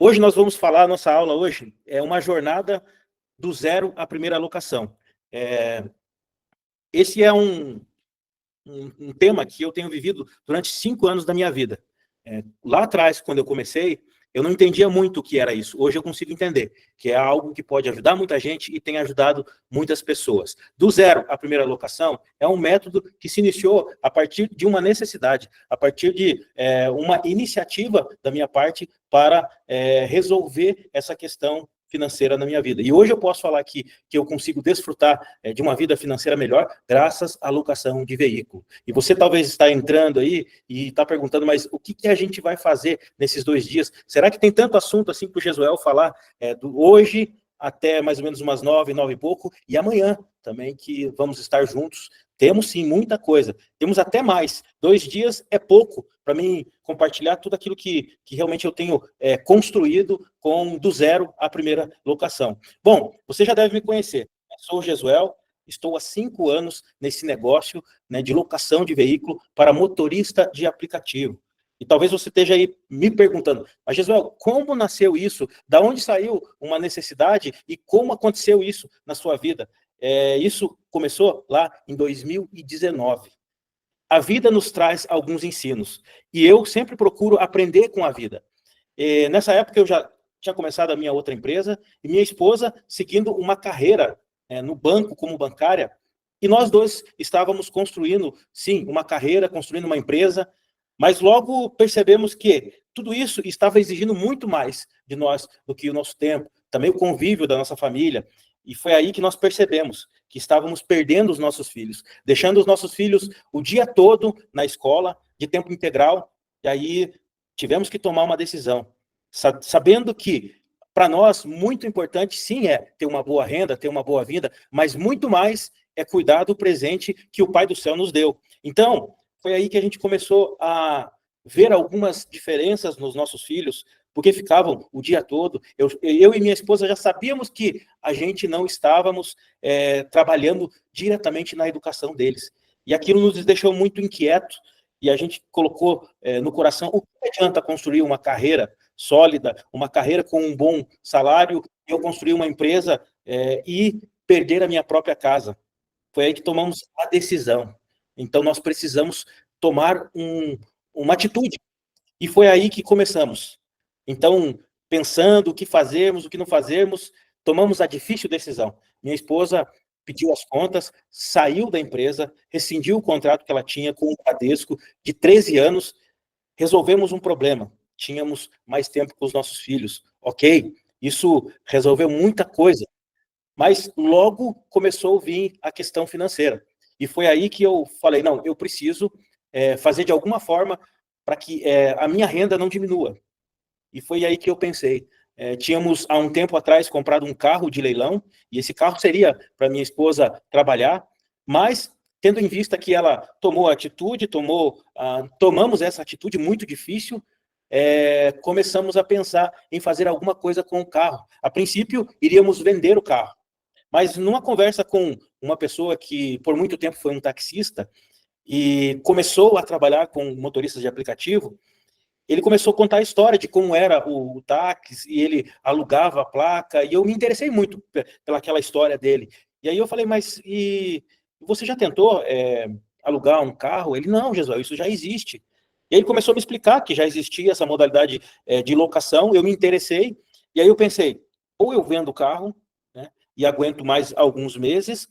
Hoje nós vamos falar, nossa aula hoje é uma jornada do zero à primeira locação. Esse é um tema que eu tenho vivido durante 5 anos da minha vida. Lá atrás, quando eu comecei, eu não entendia muito o que era isso. Hoje eu consigo entender, que é algo que pode ajudar muita gente e tem ajudado muitas pessoas. Do zero à primeira locação é um método que se iniciou a partir de uma necessidade, a partir de uma iniciativa da minha parte para resolver essa questão financeira na minha vida. E hoje eu posso falar aqui que eu consigo desfrutar de uma vida financeira melhor graças à locação de veículo. E você talvez está entrando aí e está perguntando, mas o que a gente vai fazer nesses 2 dias? Será que tem tanto assunto assim para o Jesuel falar do hoje até mais ou menos umas 9, 9 e pouco, e amanhã também que vamos estar juntos? Temos sim muita coisa, temos até mais. 2 dias é pouco para mim compartilhar tudo aquilo que realmente eu tenho construído do zero à primeira locação. Bom, você já deve me conhecer. Eu sou o Jesuel, estou há 5 anos nesse negócio, né, de locação de veículo para motorista de aplicativo. E talvez você esteja aí me perguntando, mas Jesuel, como nasceu isso? Da onde saiu uma necessidade e como aconteceu isso na sua vida? Isso começou lá em 2019. A vida nos traz alguns ensinos, e eu sempre procuro aprender com a vida. Nessa época eu já tinha começado a minha outra empresa, e minha esposa seguindo uma carreira no banco como bancária, e nós dois estávamos construindo, sim, uma carreira, construindo uma empresa, mas logo percebemos que tudo isso estava exigindo muito mais de nós do que o nosso tempo, também o convívio da nossa família, e foi aí que nós percebemos que estávamos perdendo os nossos filhos, deixando os nossos filhos o dia todo na escola, de tempo integral, e aí tivemos que tomar uma decisão, sabendo que, para nós, muito importante, sim, é ter uma boa renda, ter uma boa vida, mas muito mais é cuidar do presente que o Pai do Céu nos deu. Então, foi aí que a gente começou a ver algumas diferenças nos nossos filhos, porque ficavam o dia todo. Eu e minha esposa já sabíamos que a gente não estávamos trabalhando diretamente na educação deles. E aquilo nos deixou muito inquietos, e a gente colocou no coração, o que adianta construir uma carreira sólida, uma carreira com um bom salário, eu construir uma empresa e perder a minha própria casa? Foi aí que tomamos a decisão. Então, nós precisamos tomar uma atitude. E foi aí que começamos. Então, pensando o que fazermos, o que não fazermos, tomamos a difícil decisão. Minha esposa pediu as contas, saiu da empresa, rescindiu o contrato que ela tinha com o Bradesco de 13 anos, resolvemos um problema. Tínhamos mais tempo com os nossos filhos. Ok, isso resolveu muita coisa, mas logo começou a vir a questão financeira. E foi aí que eu falei, não, eu preciso fazer de alguma forma para que a minha renda não diminua. E foi aí que eu pensei. Tínhamos, há um tempo atrás, comprado um carro de leilão, e esse carro seria para minha esposa trabalhar, mas, tendo em vista que ela tomou a atitude, tomamos essa atitude muito difícil, começamos a pensar em fazer alguma coisa com o carro. A princípio, iríamos vender o carro. Mas numa conversa com uma pessoa que por muito tempo foi um taxista e começou a trabalhar com motoristas de aplicativo, ele começou a contar a história de como era o táxi, e ele alugava a placa, e eu me interessei muito pelaquela história dele. E aí eu falei, mas você já tentou alugar um carro? Ele, não, Jesuel, isso já existe. E aí ele começou a me explicar que já existia essa modalidade de locação, eu me interessei, e aí eu pensei, ou eu vendo o carro, né, e aguento mais alguns meses,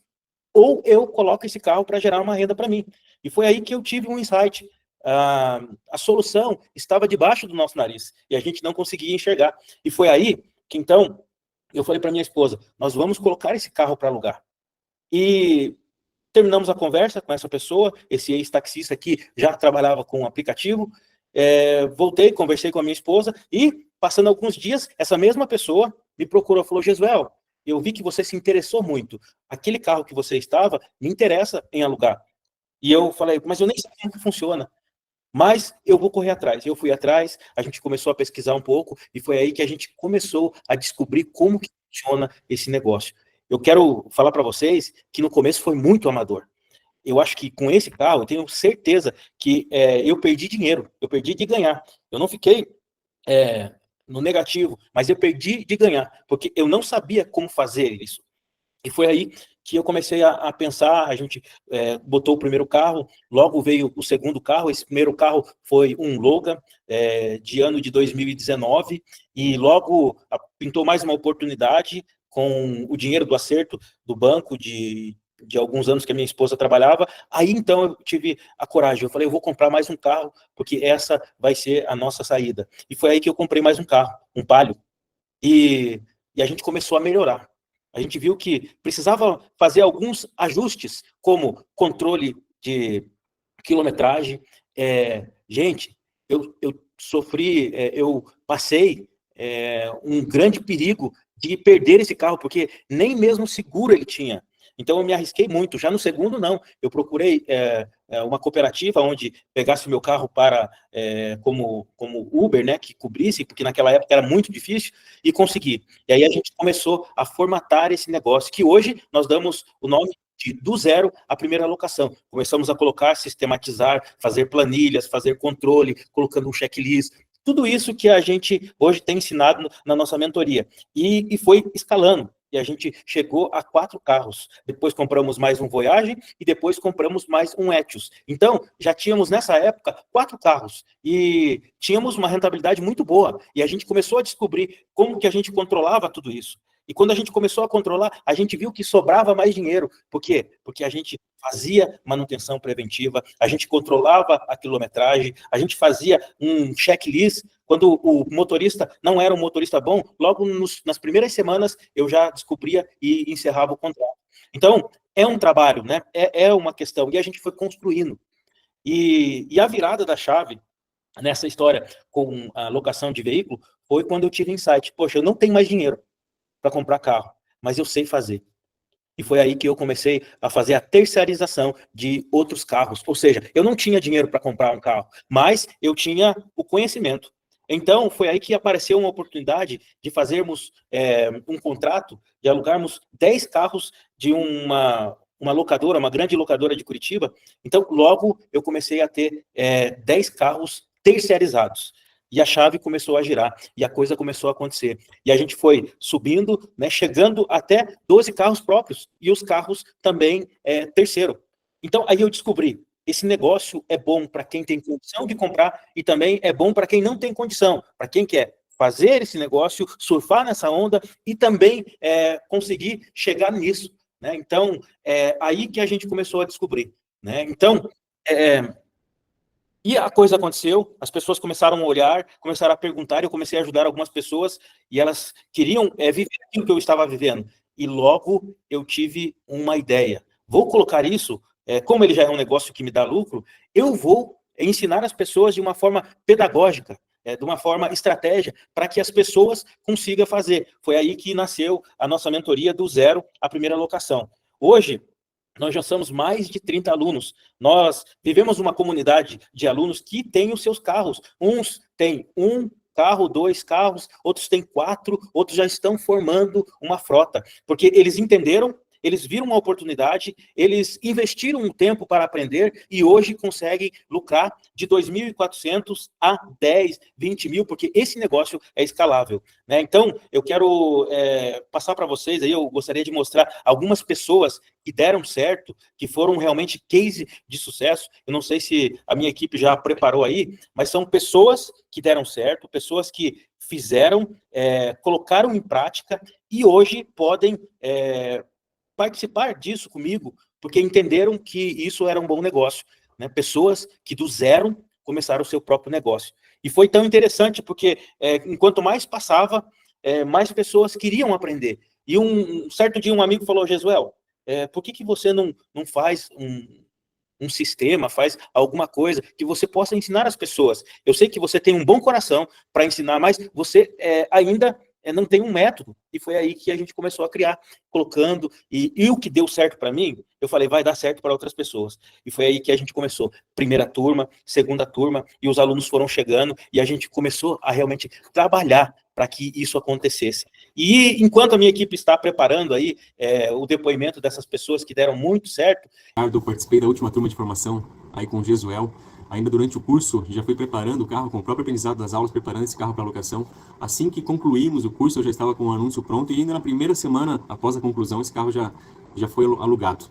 ou eu coloco esse carro para gerar uma renda para mim. E foi aí que eu tive um insight. A solução estava debaixo do nosso nariz, e a gente não conseguia enxergar. E foi aí que, então, eu falei para minha esposa, nós vamos colocar esse carro para alugar. E terminamos a conversa com essa pessoa, esse ex-taxista que já trabalhava com o aplicativo, voltei, conversei com a minha esposa, e, passando alguns dias, essa mesma pessoa me procurou, falou, Jesuel, eu vi que você se interessou muito, aquele carro que você estava, me interessa em alugar. E eu falei, mas eu nem sei como que funciona, mas eu vou correr atrás. Eu fui atrás, a gente começou a pesquisar um pouco, e foi aí que a gente começou a descobrir como que funciona esse negócio. Eu quero falar para vocês que no começo foi muito amador. Eu acho que com esse carro, eu tenho certeza que eu perdi dinheiro, eu perdi de ganhar. Eu não fiquei no negativo, mas eu perdi de ganhar, porque eu não sabia como fazer isso. E foi aí que eu comecei a pensar, a gente botou o primeiro carro, logo veio o segundo carro, esse primeiro carro foi um Logan, de ano de 2019, e logo pintou mais uma oportunidade com o dinheiro do acerto do banco de alguns anos que a minha esposa trabalhava. Aí então eu tive a coragem, eu falei, eu vou comprar mais um carro, porque essa vai ser a nossa saída. E foi aí que eu comprei mais um carro, um Palio, e a gente começou a melhorar. A gente viu que precisava fazer alguns ajustes, como controle de quilometragem. Gente, eu sofri, eu passei um grande perigo de perder esse carro, porque nem mesmo seguro ele tinha. Então eu me arrisquei muito. Já no segundo, não. Eu procurei uma cooperativa onde pegasse o meu carro para como Uber, né, que cobrisse, porque naquela época era muito difícil, e consegui. E aí a gente começou a formatar esse negócio, que hoje nós damos o nome do zero a primeira locação. Começamos a colocar, sistematizar, fazer planilhas, fazer controle, colocando um checklist, tudo isso que a gente hoje tem ensinado na nossa mentoria. E foi escalando. E a gente chegou a 4 carros. Depois compramos mais um Voyage e depois compramos mais um Etios. Então, já tínhamos nessa época 4 carros. E tínhamos uma rentabilidade muito boa. E a gente começou a descobrir como que a gente controlava tudo isso. E quando a gente começou a controlar, a gente viu que sobrava mais dinheiro. Por quê? Porque a gente fazia manutenção preventiva, a gente controlava a quilometragem, a gente fazia um checklist. Quando o motorista não era um motorista bom, logo nas primeiras semanas eu já descobria e encerrava o contrato. Então, é um trabalho, né? É uma questão. E a gente foi construindo. E a virada da chave nessa história com a locação de veículo foi quando eu tive insight. Poxa, eu não tenho mais dinheiro para comprar carro, mas eu sei fazer. E foi aí que eu comecei a fazer a terceirização de outros carros. Ou seja, eu não tinha dinheiro para comprar um carro, mas eu tinha o conhecimento. Então, foi aí que apareceu uma oportunidade de fazermos um contrato, de alugarmos 10 carros de uma locadora, uma grande locadora de Curitiba. Então, logo eu comecei a ter 10 carros terceirizados. E a chave começou a girar, e a coisa começou a acontecer. E a gente foi subindo, né, chegando até 12 carros próprios, e os carros também terceiro. Então, aí eu descobri, esse negócio é bom para quem tem condição de comprar, e também é bom para quem não tem condição, para quem quer fazer esse negócio, surfar nessa onda, e também conseguir chegar nisso. Né? Então, é aí que a gente começou a descobrir. Né? Então, e a coisa aconteceu, as pessoas começaram a olhar, começaram a perguntar, eu comecei a ajudar algumas pessoas, e elas queriam viver aquilo que eu estava vivendo. E logo eu tive uma ideia. Vou colocar isso, como ele já é um negócio que me dá lucro, eu vou ensinar as pessoas de uma forma pedagógica, de uma forma estratégia, para que as pessoas consigam fazer. Foi aí que nasceu a nossa mentoria do zero à primeira locação. Hoje, nós já somos mais de 30 alunos. Nós vivemos uma comunidade de alunos que têm os seus carros. Uns têm um carro, 2 carros, outros têm 4, outros já estão formando uma frota. Porque eles entenderam, eles viram uma oportunidade, eles investiram um tempo para aprender e hoje conseguem lucrar de 2.400 a 10, 20 mil, porque esse negócio é escalável. Né? Então, eu quero passar para vocês, aí eu gostaria de mostrar algumas pessoas que deram certo, que foram realmente case de sucesso. Eu não sei se a minha equipe já preparou aí, mas são pessoas que deram certo, pessoas que fizeram, colocaram em prática e hoje podem participar disso comigo, porque entenderam que isso era um bom negócio. Né? Pessoas que do zero começaram o seu próprio negócio. E foi tão interessante porque enquanto mais passava, mais pessoas queriam aprender. E um certo dia um amigo falou, Jesuel, por que você não faz um sistema, faz alguma coisa que você possa ensinar as pessoas? Eu sei que você tem um bom coração para ensinar, mas você ainda não tem um método. E foi aí que a gente começou a criar, colocando, e o que deu certo para mim, eu falei, vai dar certo para outras pessoas. E foi aí que a gente começou. Primeira turma, segunda turma, e os alunos foram chegando, e a gente começou a realmente trabalhar para que isso acontecesse. E enquanto a minha equipe está preparando aí o depoimento dessas pessoas que deram muito certo... Eu participei da última turma de formação aí com o Jesuel, ainda durante o curso, já fui preparando o carro com o próprio aprendizado das aulas, preparando esse carro para locação. Assim que concluímos o curso, eu já estava com o anúncio pronto e ainda na primeira semana após a conclusão, esse carro já foi alugado.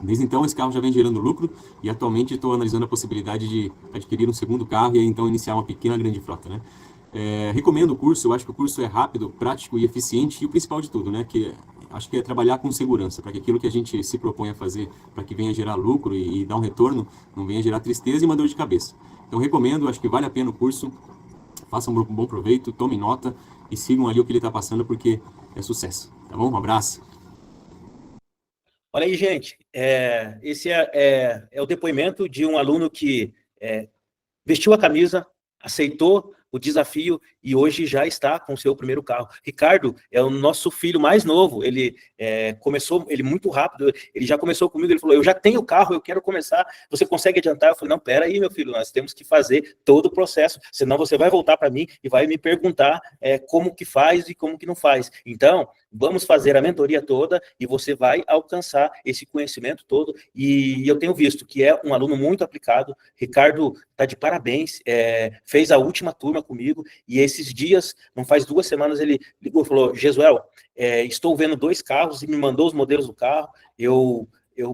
Desde então, esse carro já vem gerando lucro e atualmente estou analisando a possibilidade de adquirir um segundo carro e então iniciar uma pequena grande frota, né? Recomendo o curso, eu acho que o curso é rápido, prático e eficiente e o principal de tudo, né? Que acho que é trabalhar com segurança, para que aquilo que a gente se propõe a fazer, para que venha gerar lucro e dar um retorno, não venha gerar tristeza e uma dor de cabeça. Então recomendo, acho que vale a pena o curso, façam um bom proveito, tomem nota e sigam ali o que ele está passando porque é sucesso, tá bom? Um abraço. Olha aí, gente, esse é o depoimento de um aluno que vestiu a camisa, aceitou o desafio e hoje já está com o seu primeiro carro. Ricardo é o nosso filho mais novo, ele começou, ele muito rápido, ele já começou comigo, ele falou, eu já tenho carro, eu quero começar, você consegue adiantar? Eu falei, não, pera aí, meu filho, nós temos que fazer todo o processo, senão você vai voltar para mim e vai me perguntar como que faz e como que não faz. Então, vamos fazer a mentoria toda e você vai alcançar esse conhecimento todo e eu tenho visto que é um aluno muito aplicado. Ricardo está de parabéns, fez a última turma comigo e esses dias, não faz 2 semanas, ele ligou e falou, Jesuel, estou vendo 2 carros e me mandou os modelos do carro, eu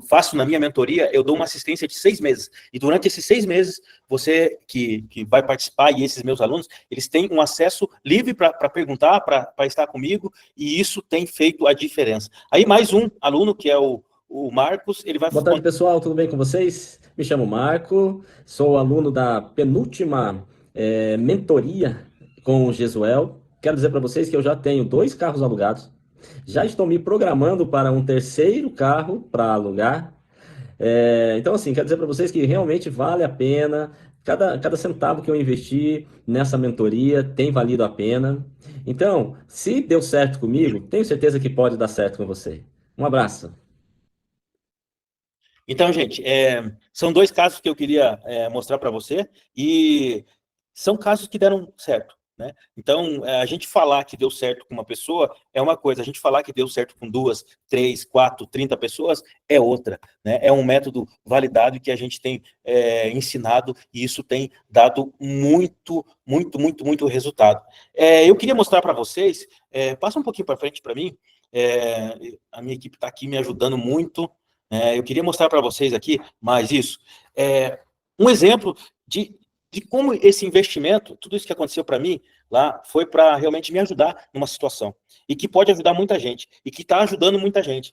faço na minha mentoria, eu dou uma assistência de 6 meses. E durante esses 6 meses, você que vai participar e esses meus alunos, eles têm um acesso livre para perguntar, para estar comigo, e isso tem feito a diferença. Aí mais um aluno, que é o Marcos, ele vai... Boa tarde, pessoal, tudo bem com vocês? Me chamo Marco, sou aluno da penúltima mentoria com o Jesuel. Quero dizer para vocês que eu já tenho 2 carros alugados, já estou me programando para um terceiro carro para alugar. Então, assim, quero dizer para vocês que realmente vale a pena, cada centavo que eu investi nessa mentoria tem valido a pena. Então, se deu certo comigo, tenho certeza que pode dar certo com você. Um abraço. Então, gente, são 2 casos que eu queria mostrar para você, e são casos que deram certo, né? Então, a gente falar que deu certo com uma pessoa é uma coisa, a gente falar que deu certo com 2, 3, 4, 30 pessoas é outra, né? É um método validado que a gente tem ensinado, e isso tem dado muito, muito, muito, muito resultado. Eu queria mostrar para vocês, passa um pouquinho para frente para mim, a minha equipe está aqui me ajudando muito. Eu queria mostrar para vocês aqui mais isso. Um exemplo de como esse investimento, tudo isso que aconteceu para mim lá, foi para realmente me ajudar numa situação. E que pode ajudar muita gente. E que está ajudando muita gente.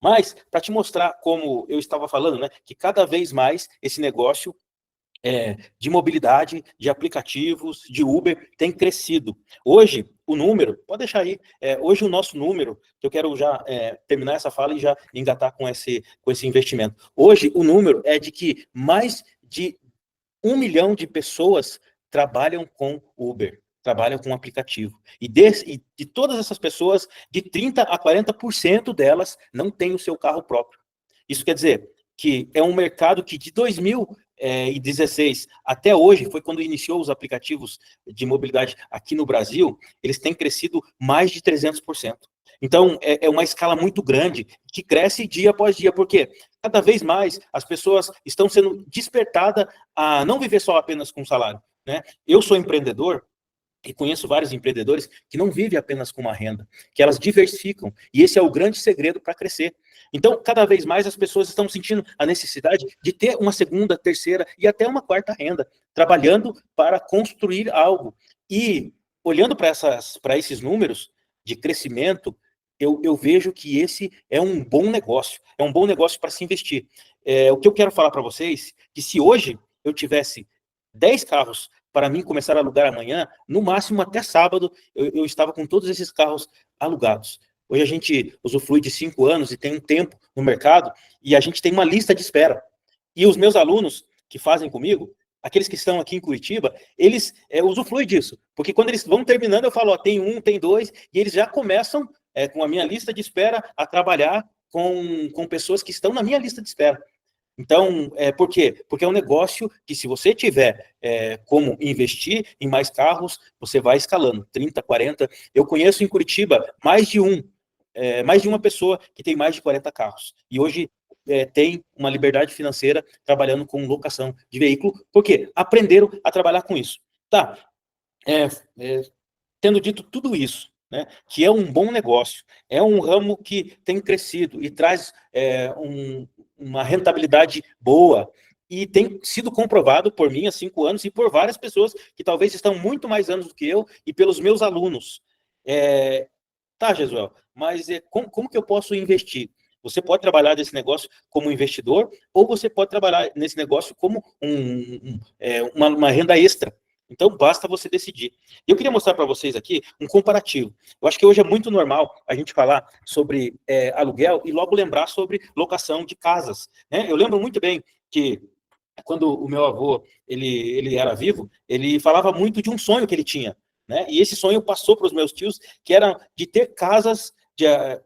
Mas, para te mostrar como eu estava falando, né, que cada vez mais esse negócio de mobilidade, de aplicativos, de Uber, tem crescido. Hoje, o número, pode deixar aí, hoje o nosso número, que eu quero já terminar essa fala e já engatar com esse investimento. Hoje, o número é de que mais de 1 milhão de pessoas trabalham com Uber, trabalham com aplicativo. E de todas essas pessoas, de 30% a 40% delas não têm o seu carro próprio. Isso quer dizer que é um mercado que de 2016 até hoje, foi quando iniciou os aplicativos de mobilidade aqui no Brasil, eles têm crescido mais de 300%. Então, é uma escala muito grande, que cresce dia após dia, porque cada vez mais as pessoas estão sendo despertadas a não viver só apenas com salário, né? Eu sou empreendedor, e conheço vários empreendedores que não vivem apenas com uma renda, que elas diversificam, e esse é o grande segredo para crescer. Então, cada vez mais as pessoas estão sentindo a necessidade de ter uma segunda, terceira e até uma quarta renda, trabalhando para construir algo. E, olhando para esses números de crescimento, eu vejo que esse é um bom negócio para se investir. O que eu quero falar para vocês, que se hoje eu tivesse 10 carros para mim começar a alugar amanhã, no máximo até sábado, eu estava com todos esses carros alugados. Hoje a gente usufrui de 5 anos e tem um tempo no mercado, e a gente tem uma lista de espera. E os meus alunos que fazem comigo, aqueles que estão aqui em Curitiba, eles usufruem disso. Porque quando eles vão terminando, eu falo, ó, tem 1, tem 2, e eles já começam, com a minha lista de espera, a trabalhar com pessoas que estão na minha lista de espera. Então, por quê? Porque é um negócio que, se você tiver como investir em mais carros, você vai escalando, 30, 40. Eu conheço em Curitiba mais de uma pessoa que tem mais de 40 carros. E hoje têm uma liberdade financeira trabalhando com locação de veículo, porque aprenderam a trabalhar com isso. Tá, tendo dito tudo isso, né, que é um bom negócio, é um ramo que tem crescido e traz uma rentabilidade boa, e tem sido comprovado por mim há 5 anos e por várias pessoas que talvez estão muito mais anos do que eu e pelos meus alunos. Tá, Jesuel, mas como que eu posso investir? Você pode trabalhar nesse negócio como investidor, ou você pode trabalhar nesse negócio como uma renda extra. Então, basta você decidir. Eu queria mostrar para vocês aqui um comparativo. Eu acho que hoje é muito normal a gente falar sobre aluguel e logo lembrar sobre locação de casas, né? Eu lembro muito bem que quando o meu avô ele era vivo, ele falava muito de um sonho que ele tinha, né? E esse sonho passou para os meus tios, que era de ter casas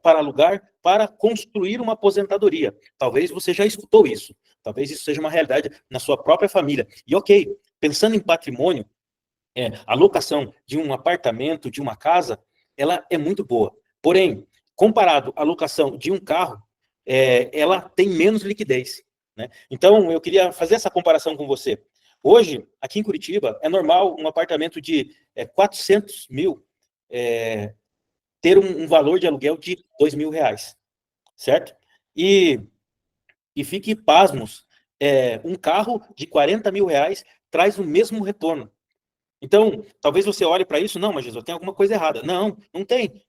para alugar, para construir uma aposentadoria. Talvez você já escutou isso. Talvez isso seja uma realidade na sua própria família. E ok, pensando em patrimônio, a locação de um apartamento, de uma casa, ela é muito boa. Porém, comparado à locação de um carro, ela tem menos liquidez, né? Então, eu queria fazer essa comparação com você. Hoje, aqui em Curitiba, é normal um apartamento de 400 mil ter um valor de aluguel de R$ 2.000, certo? E fique pasmos, um carro de R$ 40.000 traz o mesmo retorno. Então, talvez você olhe para isso, não, mas Jesus, tem alguma coisa errada. Não, não tem.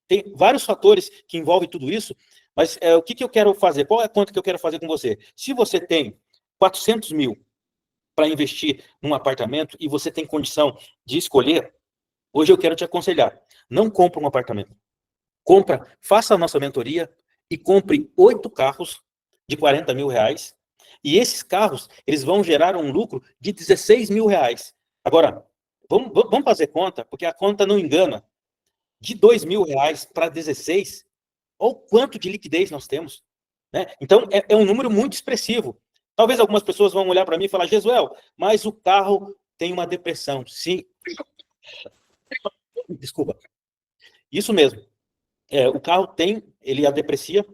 Tem vários fatores que envolvem tudo isso, mas o que eu quero fazer? Qual é a conta que eu quero fazer com você? Se você tem 400 mil para investir num apartamento e você tem condição de escolher, hoje eu quero te aconselhar, não compre um apartamento. Faça a nossa mentoria e compre 8 carros de R$ 40.000, e esses carros, eles vão gerar um lucro de R$ 16.000. Agora, vamos fazer conta, porque a conta não engana. De R$ 2.000 para 16, olha o quanto de liquidez nós temos, né? Então, é um número muito expressivo. Talvez algumas pessoas vão olhar para mim e falar, Jesuel, mas o carro tem uma depressão. Sim. Desculpa. Isso mesmo. O carro ele a deprecia,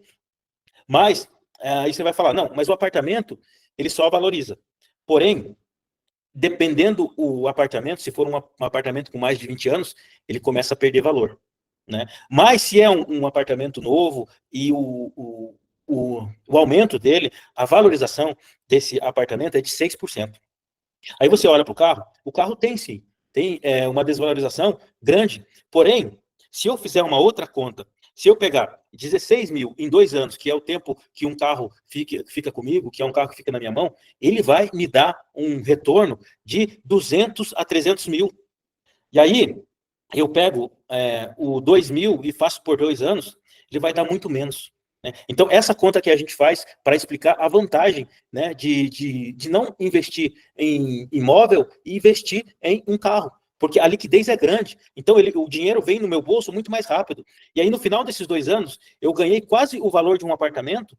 mas aí você vai falar, não, mas o apartamento, ele só valoriza. Porém, dependendo o apartamento, se for um apartamento com mais de 20 anos, ele começa a perder valor, né? Mas se é um apartamento novo e o aumento dele, a valorização desse apartamento é de 6%. Aí você olha para o carro tem sim, tem uma desvalorização grande, porém, se eu fizer uma outra conta, se eu pegar 16 mil em 2 anos, que é o tempo que um carro fica comigo, que é um carro que fica na minha mão, ele vai me dar um retorno de 200 a 300 mil. E aí, eu pego o 2 mil e faço por 2 anos, ele vai dar muito menos, né? Então, essa conta que a gente faz para explicar a vantagem, né, de não investir em imóvel e investir em um carro. Porque a liquidez é grande, então o dinheiro vem no meu bolso muito mais rápido. E aí, no final desses 2 anos, eu ganhei quase o valor de um apartamento,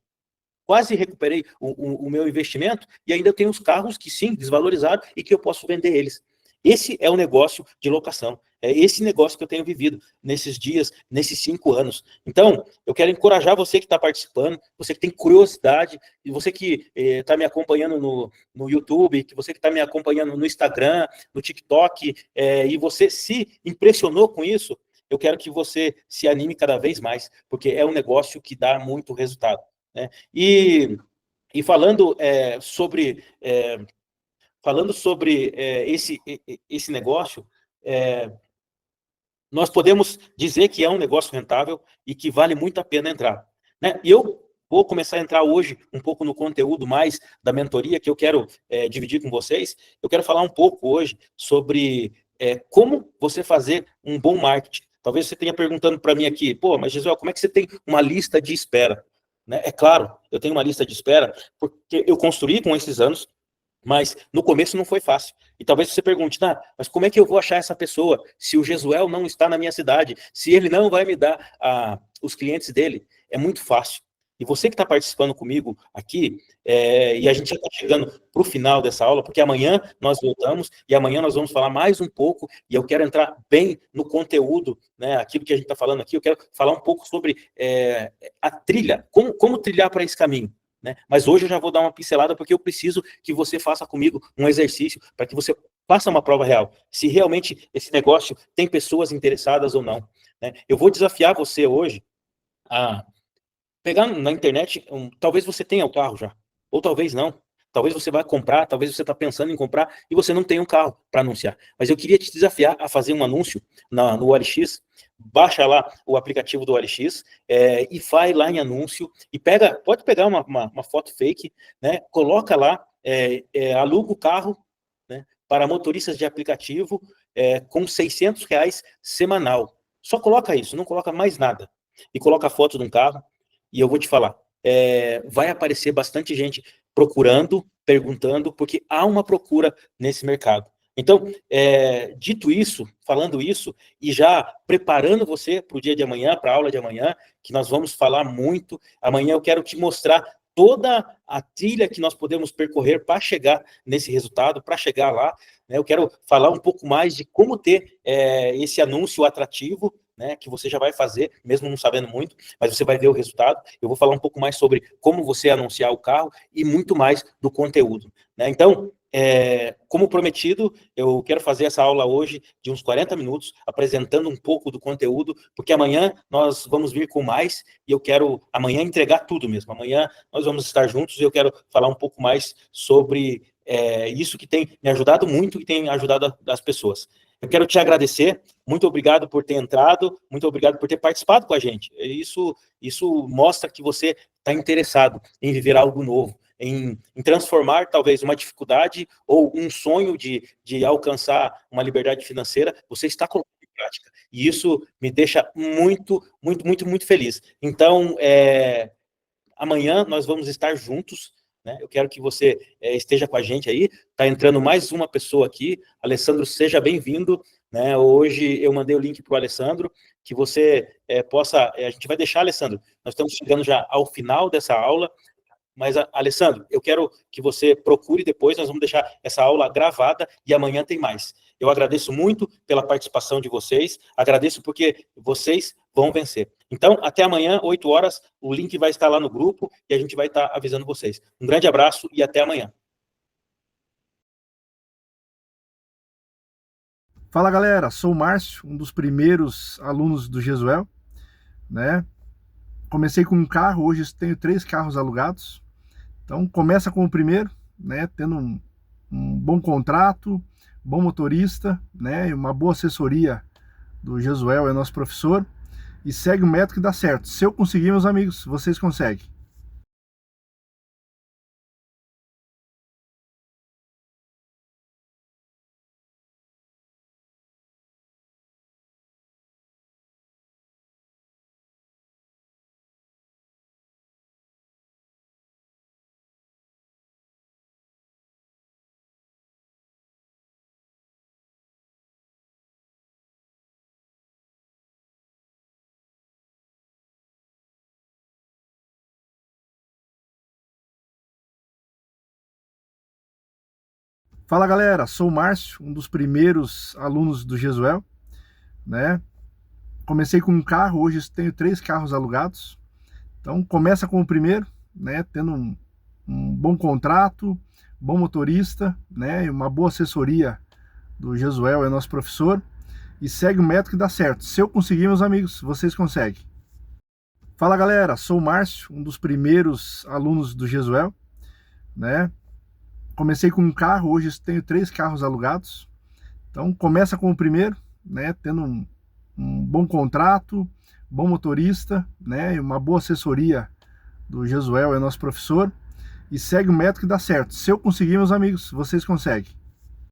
quase recuperei o meu investimento, e ainda tenho os carros que sim, desvalorizaram, e que eu posso vender eles. Esse é o negócio de locação. É esse negócio que eu tenho vivido nesses dias, nesses 5 anos. Então, eu quero encorajar você que está participando, você que tem curiosidade, e você que está me acompanhando no YouTube, que você que está me acompanhando no Instagram, no TikTok, e você se impressionou com isso, eu quero que você se anime cada vez mais, porque é um negócio que dá muito resultado, né? E falando sobre esse negócio, nós podemos dizer que é um negócio rentável e que vale muito a pena entrar, né? E eu vou começar a entrar hoje um pouco no conteúdo mais da mentoria que eu quero dividir com vocês. Eu quero falar um pouco hoje sobre como você fazer um bom marketing. Talvez você tenha perguntando para mim aqui, pô, mas Gisele, como é que você tem uma lista de espera? Né? É claro, eu tenho uma lista de espera porque eu construí com esses anos, mas no começo não foi fácil. E talvez você pergunte, mas como é que eu vou achar essa pessoa se o Jesuel não está na minha cidade? Se ele não vai me dar os clientes dele? É muito fácil. E você que está participando comigo aqui, e a gente já está chegando para o final dessa aula, porque amanhã nós voltamos, e amanhã nós vamos falar mais um pouco, e eu quero entrar bem no conteúdo, né, aquilo que a gente está falando aqui, eu quero falar um pouco sobre a trilha, como trilhar para esse caminho. né? Mas hoje eu já vou dar uma pincelada porque eu preciso que você faça comigo um exercício para que você faça uma prova real, se realmente esse negócio tem pessoas interessadas ou não, né? Eu vou desafiar você hoje a pegar na internet, talvez você tenha o carro já, ou talvez não. Talvez você vai comprar, talvez você está pensando em comprar e você não tem um carro para anunciar. Mas eu queria te desafiar a fazer um anúncio no OLX. Baixa lá o aplicativo do OLX e vai lá em anúncio e pode pegar uma foto fake, né? Coloca lá, aluga o carro, né, para motoristas de aplicativo com R$ 600 semanal. Só coloca isso, não coloca mais nada. E coloca a foto de um carro. E eu vou te falar, vai aparecer bastante gente procurando, perguntando, porque há uma procura nesse mercado. Então, dito isso, falando isso, e já preparando você para o dia de amanhã, para a aula de amanhã, que nós vamos falar muito, amanhã eu quero te mostrar toda a trilha que nós podemos percorrer para chegar nesse resultado, para chegar lá, né? Eu quero falar um pouco mais de como ter esse anúncio atrativo, né, que você já vai fazer, mesmo não sabendo muito, mas você vai ver o resultado. Eu vou falar um pouco mais sobre como você anunciar o carro e muito mais do conteúdo, né? Então, como prometido, eu quero fazer essa aula hoje de uns 40 minutos, apresentando um pouco do conteúdo, porque amanhã nós vamos vir com mais, e eu quero amanhã entregar tudo mesmo. Amanhã nós vamos estar juntos e eu quero falar um pouco mais sobre isso que tem me ajudado muito e tem ajudado as pessoas. Eu quero te agradecer, muito obrigado por ter entrado, muito obrigado por ter participado com a gente. Isso mostra que você está interessado em viver algo novo, em transformar talvez uma dificuldade ou um sonho de alcançar uma liberdade financeira, você está colocando em prática. E isso me deixa muito, muito, muito, muito feliz. Então, amanhã nós vamos estar juntos, né? Eu quero que você esteja com a gente aí. Está entrando mais uma pessoa aqui. Alessandro, seja bem-vindo, né? Hoje eu mandei o link para o Alessandro, que você possa... a gente vai deixar, Alessandro, nós estamos chegando já ao final dessa aula, mas, Alessandro, eu quero que você procure depois, nós vamos deixar essa aula gravada e amanhã tem mais. Eu agradeço muito pela participação de vocês, agradeço porque vocês vão vencer. Então, até amanhã, 8 horas, o link vai estar lá no grupo e a gente vai estar avisando vocês. Um grande abraço e até amanhã. Fala, galera, sou o Márcio, um dos primeiros alunos do Jesuel, né? Comecei com um carro, hoje tenho 3 carros alugados. Então, começa com o primeiro, né? Tendo um bom contrato, bom motorista, né? E uma boa assessoria do Jesuel, é nosso professor. E segue o método que dá certo. Se eu conseguir, meus amigos, vocês conseguem. Fala, galera, sou o Márcio, um dos primeiros alunos do Jesuel, né? Comecei com um carro, hoje tenho 3 carros alugados. Então, começa com o primeiro, né? Tendo um bom contrato, bom motorista, né? E uma boa assessoria do Jesuel, é nosso professor. E segue o método que dá certo. Se eu conseguir, meus amigos, vocês conseguem. Fala, galera, sou o Márcio, um dos primeiros alunos do Jesuel, né? Comecei com um carro, hoje tenho 3 carros alugados. Então, começa com o primeiro, né? Tendo um bom contrato, bom motorista, né? E uma boa assessoria do Jesuel, é nosso professor. E segue o método que dá certo. Se eu conseguir, meus amigos, vocês conseguem.